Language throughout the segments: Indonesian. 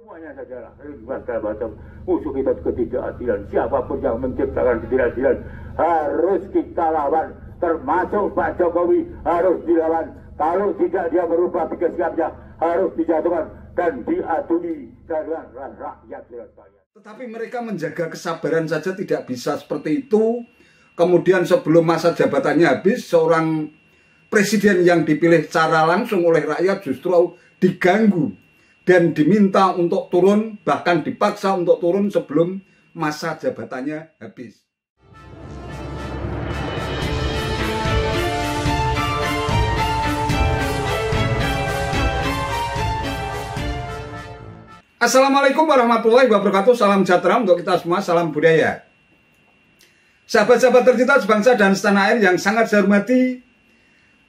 Semuanya sajalah, segala macam musuh kita ketidakadilan. Siapapun yang menciptakan ketidakadilan harus kita lawan. Termasuk Pak Jokowi harus dilawan. Kalau tidak dia merubah sikapnya harus dijatuhkan dan diadili dengan rakyat. Tetapi mereka menjaga kesabaran saja tidak bisa seperti itu. Kemudian sebelum masa jabatannya habis, seorang presiden yang dipilih secara langsung oleh rakyat justru diganggu dan diminta untuk turun, bahkan dipaksa untuk turun sebelum masa jabatannya habis. Assalamualaikum warahmatullahi wabarakatuh. Salam sejahtera untuk kita semua, salam budaya. Sahabat-sahabat tercinta sebangsa dan setanah air yang sangat saya hormati,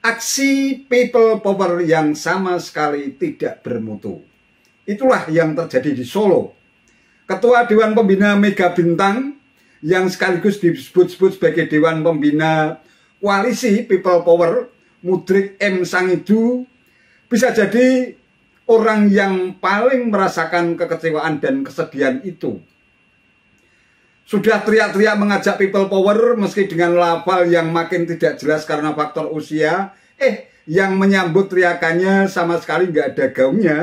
aksi people power yang sama sekali tidak bermutu. Itulah yang terjadi di Solo. Ketua Dewan Pembina Mega Bintang yang sekaligus disebut-sebut sebagai Dewan Pembina Koalisi People Power, Mudrik M. Sangidu, bisa jadi orang yang paling merasakan kekecewaan dan kesedihan itu. Sudah teriak-teriak mengajak people power meski dengan lafal yang makin tidak jelas karena faktor usia. Yang menyambut teriakannya sama sekali nggak ada gaungnya.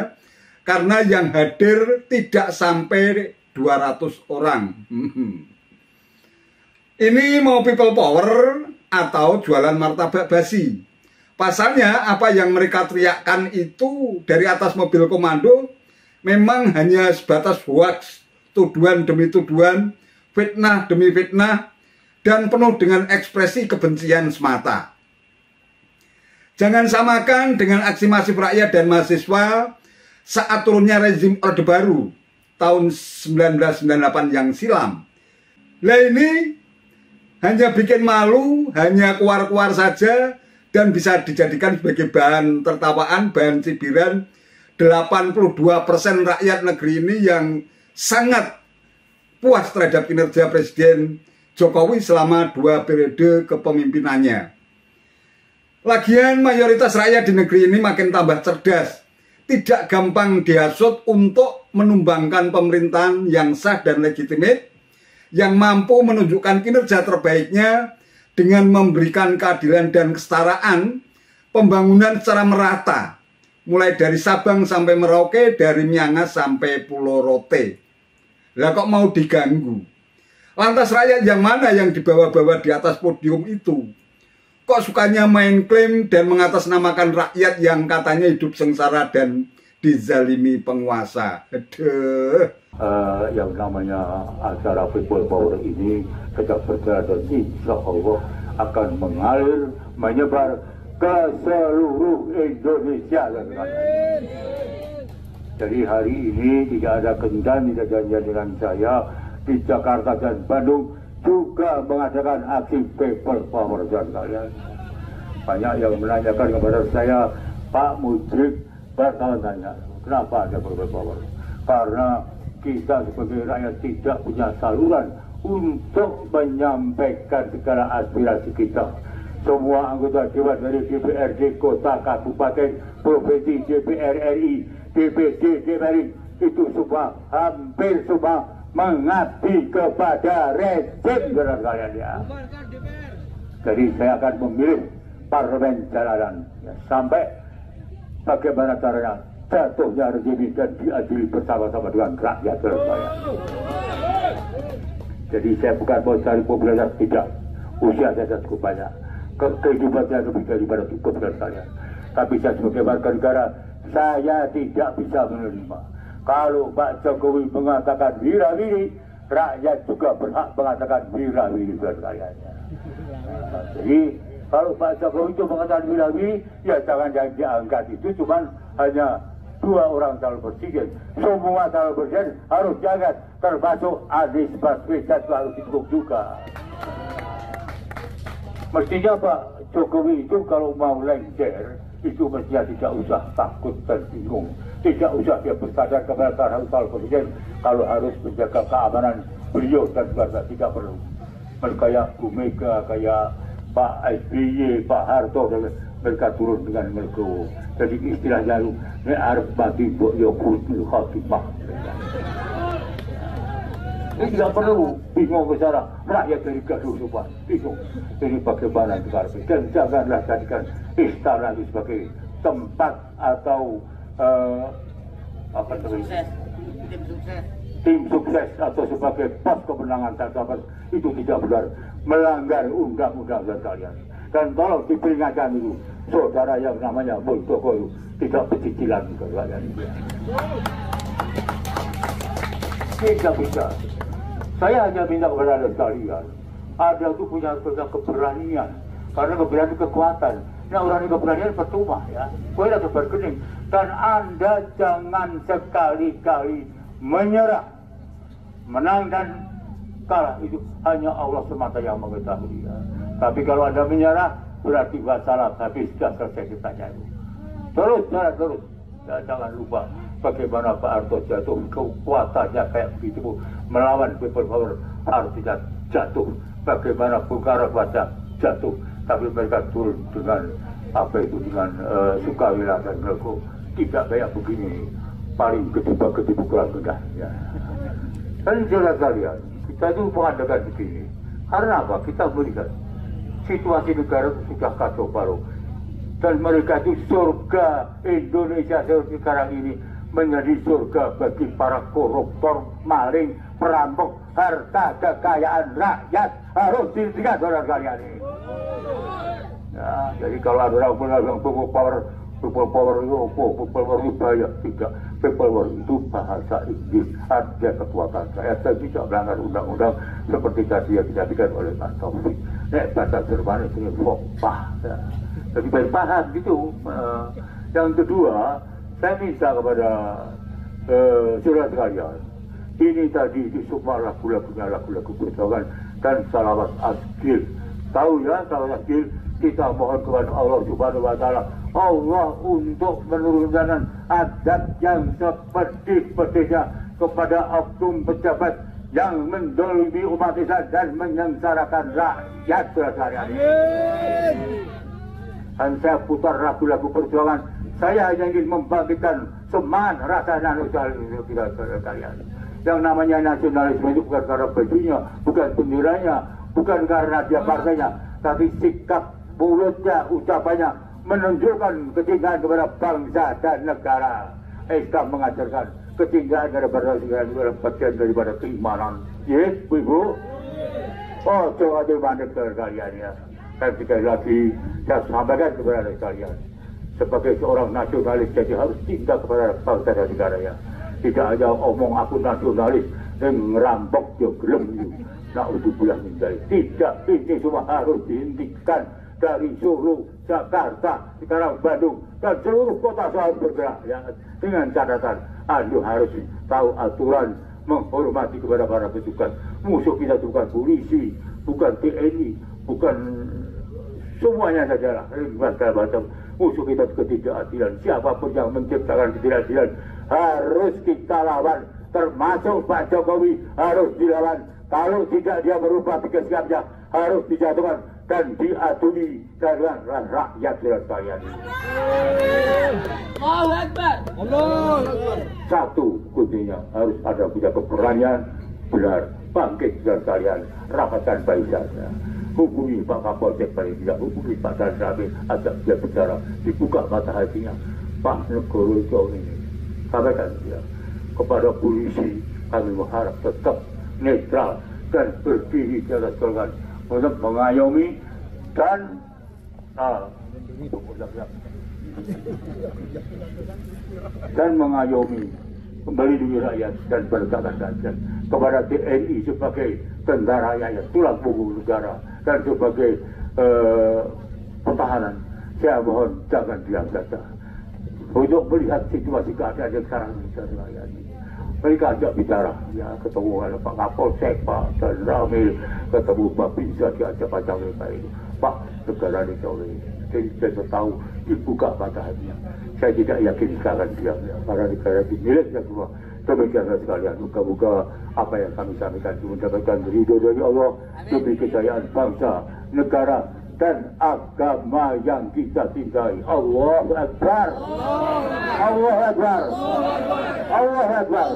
Karena yang hadir tidak sampai 200 orang. Ini mau people power atau jualan martabak basi. Pasalnya apa yang mereka teriakkan itu dari atas mobil komando memang hanya sebatas hoax, tuduhan demi tuduhan, fitnah demi fitnah, dan penuh dengan ekspresi kebencian semata. Jangan samakan dengan aksi masif rakyat dan mahasiswa saat turunnya rezim Orde Baru tahun 1998 yang silam. Lah ini hanya bikin malu, hanya keluar-keluar saja, dan bisa dijadikan sebagai bahan tertawaan, bahan cibiran 82% rakyat negeri ini yang sangat puas terhadap kinerja Presiden Jokowi selama 2 periode kepemimpinannya. Lagian mayoritas rakyat di negeri ini makin tambah cerdas, tidak gampang dihasut untuk menumbangkan pemerintahan yang sah dan legitimate, yang mampu menunjukkan kinerja terbaiknya dengan memberikan keadilan dan kesetaraan, pembangunan secara merata, mulai dari Sabang sampai Merauke, dari Miangas sampai Pulau Rote. Lah kok mau diganggu? Lantas rakyat yang mana yang dibawa-bawa di atas podium itu? Kok sukanya main klaim dan mengatasnamakan rakyat yang katanya hidup sengsara dan dizalimi penguasa? Aduh. Yang namanya acara people power ini tetap berjalan dan insya Allah akan mengalir, menyebar ke seluruh Indonesia. Jadi hari ini tidak ada kencan, tidak janjian dengan saya di Jakarta dan Bandung juga mengadakan aksi people power dan kalian. Banyak yang menanyakan kepada saya, Pak Mudrik, bertanya-tanya, kenapa ada people power? Karena kita sebagai rakyat tidak punya saluran untuk menyampaikan segala aspirasi kita. Semua anggota dewan dari DPRD, kota, kabupaten, provinsi, DPR RI, DPD, DPR itu semua, hampir semua mengabdi kepada rezim kalian ya. Jadi saya akan memilih parlemen jalanan ya, sampai bagaimana caranya jatuhnya rezim dan diadili bersama-sama dengan rakyat saya. Jadi saya bukan mau cari popularitas, tidak. Usia saya cukup banyak, kehidupan saya lebih daripada cukup dengan saya. Tapi saya sebagai warga negara, saya tidak bisa menerima kalau Pak Jokowi mengatakan wira-wiri, rakyat juga berhak mengatakan wira-wiri buat rakyatnya. Jadi kalau Pak Jokowi itu mengatakan wira-wiri, ya jangan yang diangkat itu cuman hanya 2 orang calon presiden. Semua calon presiden harus diangkat, termasuk Anies Baswedan harus didukung juga. Mestinya Pak Jokowi itu kalau mau lengser, itu mestinya tidak usah takut dan bingung. Tidak usah dia bersadar kepada calon presiden kalau harus menjaga keamanan beliau dan keluarga, tidak perlu. Kayak Bu Mega, kayak Pak SBY, Pak Harto, mereka turun dengan mergo. Jadi istilahnya nek arep mati mbok yo husnul khotimah. Ini tidak perlu bingung bicara rakyat dari gaduh lupa bingung. Ini bagaimana negara dan janganlah jadikan istana itu sebagai tempat atau apa namanya tim sukses atau sebagai pos kemenangan terdapat. Itu tidak benar, melanggar undang-undang dan kalian. Dan tolong diperingatkan itu saudara yang namanya Muldoko itu tidak pecicilan ke kalian. Tidak bisa. Saya hanya minta kepada kalian, ada itu punya keberanian, karena keberanian itu kekuatan. Nah, orang ini keberanian percuma ya, kau ada berkening. Dan Anda jangan sekali-kali menyerah, menang dan kalah itu hanya Allah semata yang mengetahui. Ya. Tapi kalau Anda menyerah, berarti wassalam, tapi sudah selesai ceritanya itu. Terus, ya, jangan lupa bagaimana Pak Harto jatuh, kekuatannya kayak begitu melawan people power, artinya jatuh. Bagaimana Bung Karno pada jatuh, tapi mereka turun dengan apa itu, dengan sukawila dan mereka tidak kayak begini, paling gedebak-gedebuk mudah ya. Dan jelas kalian, kita itu mengadakan begini karena apa? Kita melihat situasi negara sudah kacau balau dan mereka itu surga Indonesia sekarang ini menjadi surga bagi para koruptor, maling, perampok, harta kekayaan rakyat harus dihentikan saudara kalian ini. Ya, jadi kalau ada orang bilang people power itu bahaya, tidak. People power itu bahasa Inggris, ada kekuatan saya tidak melanggar undang-undang seperti tadi yang dijadikan oleh Mas Taufik. Bahasa Jerman itu fopah. Ya. Jadi baik paham gitu. Yang kedua, saya minta kepada saudara sekalian, ini tadi di semua lagu-lagunya lagu-lagu perjuangan dan salawat asgil. Tahu ya, salawat asgil kita mohon kepada Allah Subhanahu wa Ta'ala, Allah untuk menurunkan adab yang sepedih-pedihnya kepada oknum pejabat yang mendolimi umat Islam dan menyengsarakan rakyat sehari-hari. Dan saya putar lagu-lagu perjuangan. Saya hanya ingin membangkitkan semangat rasa nasionalisme kita kalian. Yang namanya nasionalisme itu bukan karena bajunya, bukan benderanya, bukan karena dia partainya, tapi sikap mulutnya, ucapannya menunjukkan kecintaan kepada bangsa dan negara. Islam mengajarkan kecintaan kepada negara adalah bagian daripada keimanan. Yes, Ibu. Oh, coba manik kalian ya. Dan sekali lagi saya sampaikan kepada kalian, sebagai seorang nasionalis jadi harus cinta kepada bangsa dan negara ya. Tidak hanya omong aku nasionalis dan ngerampok yo gelem. Nah, untuk bulan menjadi tidak, ini semua harus dihentikan dari Solo, Jakarta, sekarang Bandung dan seluruh kota harus bergerak ya. Dengan catatan Anda harus tahu aturan, menghormati kepada para petugas. Musuh kita bukan polisi, bukan TNI, bukan semuanya saja lah, segala macam. Musuh kita ketidakadilan. Siapapun yang menciptakan ketidakadilan harus kita lawan, termasuk Pak Jokowi harus dilawan. Kalau tidak dia merubah sikapnya harus dijatuhkan dan diadili dengan rakyat sekalian. Allahu Akbar. Allahu Akbar. Satu kuncinya harus ada punya keberanian, benar, bangkit sekalian, rapatkan barisannya. Hubungi Pak Kapolsek paling tidak, hubungi Pak Danrabi, ajak dia bicara, dibuka mata hatinya. Pak Negoro ini, sampaikan dia kepada polisi, kami mengharap tetap netral dan berdiri di atas golongan untuk mengayomi dan mengayomi melindungi rakyat dan menegakkan keadilan kepada TNI sebagai tentara yang tulang punggung negara dan sebagai pertahanan. Saya mohon jangan diam saja untuk melihat situasi keadaan yang sekarang ini. Mereka ajak bicara, ya ketemu dengan Pak Kapolsek, Pak Danramil, ketemu Pak Bisa, diajak macam mereka ini. Pak, negara ini jauh ini. Jadi saya tahu dibuka mata hatinya. Saya tidak yakin sekarang dia, karena negara ini miliknya semua. Demikianlah sekalian, moga-moga apa yang kami sampaikan mendapatkan ridho dari Allah demi kejayaan bangsa, negara, dan agama yang kita cintai. Allahu Akbar. Allahu Akbar. Allahu Akbar.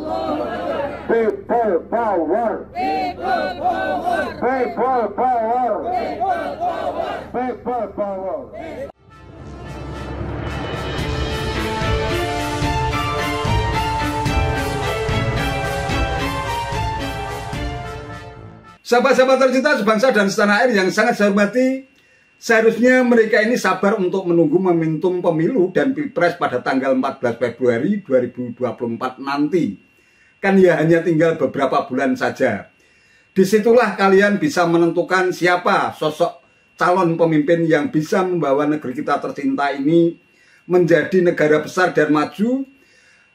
People power. People power. People power. People power. Sahabat-sahabat tercinta sebangsa dan setanah air yang sangat saya hormati, seharusnya mereka ini sabar untuk menunggu momentum pemilu dan pilpres pada tanggal 14 Februari 2024 nanti. Kan ya hanya tinggal beberapa bulan saja. Disitulah kalian bisa menentukan siapa sosok calon pemimpin yang bisa membawa negeri kita tercinta ini menjadi negara besar dan maju,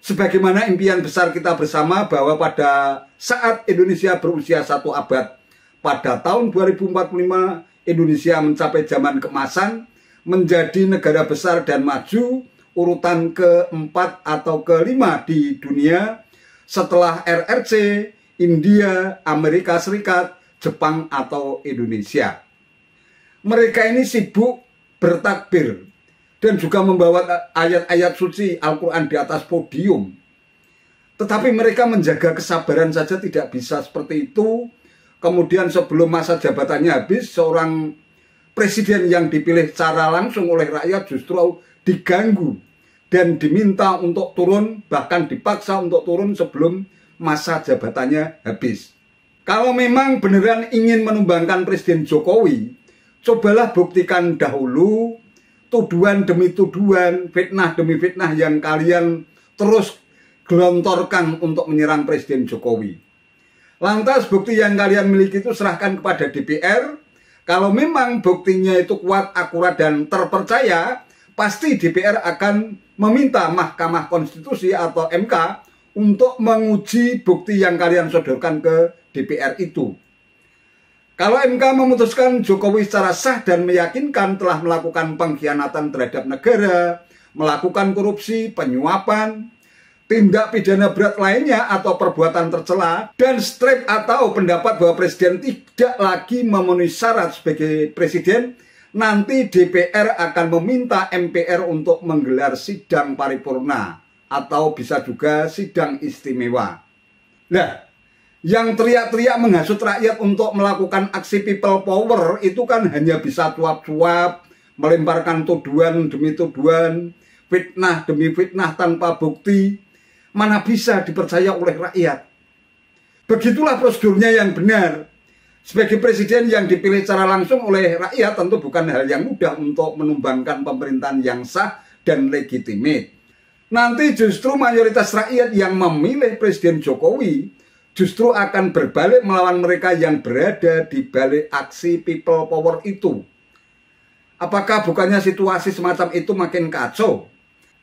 sebagaimana impian besar kita bersama bahwa pada saat Indonesia berusia 1 abad, pada tahun 2045 Indonesia mencapai zaman keemasan, menjadi negara besar dan maju, urutan keempat atau kelima di dunia setelah RRC, India, Amerika Serikat, Jepang atau Indonesia. Mereka ini sibuk bertakbir dan juga membawa ayat-ayat suci Al-Quran di atas podium. Tetapi mereka menjaga kesabaran saja tidak bisa seperti itu. Kemudian sebelum masa jabatannya habis, seorang presiden yang dipilih secara langsung oleh rakyat justru diganggu dan diminta untuk turun, bahkan dipaksa untuk turun sebelum masa jabatannya habis. Kalau memang beneran ingin menumbangkan Presiden Jokowi, cobalah buktikan dahulu tuduhan demi tuduhan, fitnah demi fitnah yang kalian terus gelontorkan untuk menyerang Presiden Jokowi. Lantas bukti yang kalian miliki itu serahkan kepada DPR. Kalau memang buktinya itu kuat, akurat, dan terpercaya, pasti DPR akan meminta Mahkamah Konstitusi atau MK untuk menguji bukti yang kalian sodorkan ke DPR itu. Kalau MK memutuskan Jokowi secara sah dan meyakinkan telah melakukan pengkhianatan terhadap negara, melakukan korupsi, penyuapan, tindak pidana berat lainnya atau perbuatan tercela, dan strip atau pendapat bahwa presiden tidak lagi memenuhi syarat sebagai presiden, nanti DPR akan meminta MPR untuk menggelar sidang paripurna atau bisa juga sidang istimewa. Nah, yang teriak-teriak menghasut rakyat untuk melakukan aksi people power itu kan hanya bisa cuap-cuap, melemparkan tuduhan demi tuduhan, fitnah demi fitnah tanpa bukti. Mana bisa dipercaya oleh rakyat. Begitulah prosedurnya yang benar. Sebagai presiden yang dipilih secara langsung oleh rakyat, tentu bukan hal yang mudah untuk menumbangkan pemerintahan yang sah dan legitimate. Nanti justru mayoritas rakyat yang memilih Presiden Jokowi justru akan berbalik melawan mereka yang berada di balik aksi people power itu. Apakah bukannya situasi semacam itu makin kacau?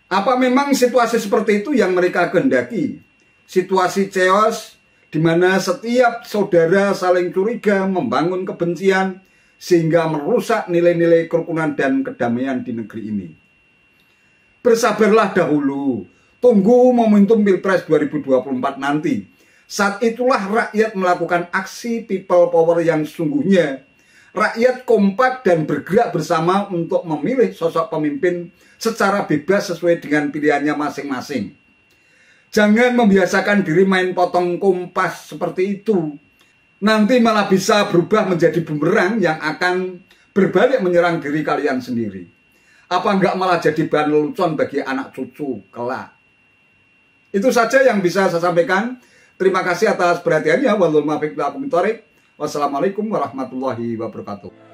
Apa memang situasi seperti itu yang mereka kehendaki? Situasi chaos di mana setiap saudara saling curiga, membangun kebencian sehingga merusak nilai-nilai kerukunan dan kedamaian di negeri ini. Bersabarlah dahulu, tunggu momentum Pilpres 2024 nanti. Saat itulah rakyat melakukan aksi people power yang sesungguhnya. Rakyat kompak dan bergerak bersama untuk memilih sosok pemimpin secara bebas sesuai dengan pilihannya masing-masing. Jangan membiasakan diri main potong kompas seperti itu. Nanti malah bisa berubah menjadi bumerang yang akan berbalik menyerang diri kalian sendiri. Apa enggak malah jadi bahan lelucon bagi anak cucu kelak. Itu saja yang bisa saya sampaikan. Terima kasih atas perhatiannya. Wassalamualaikum warahmatullahi wabarakatuh.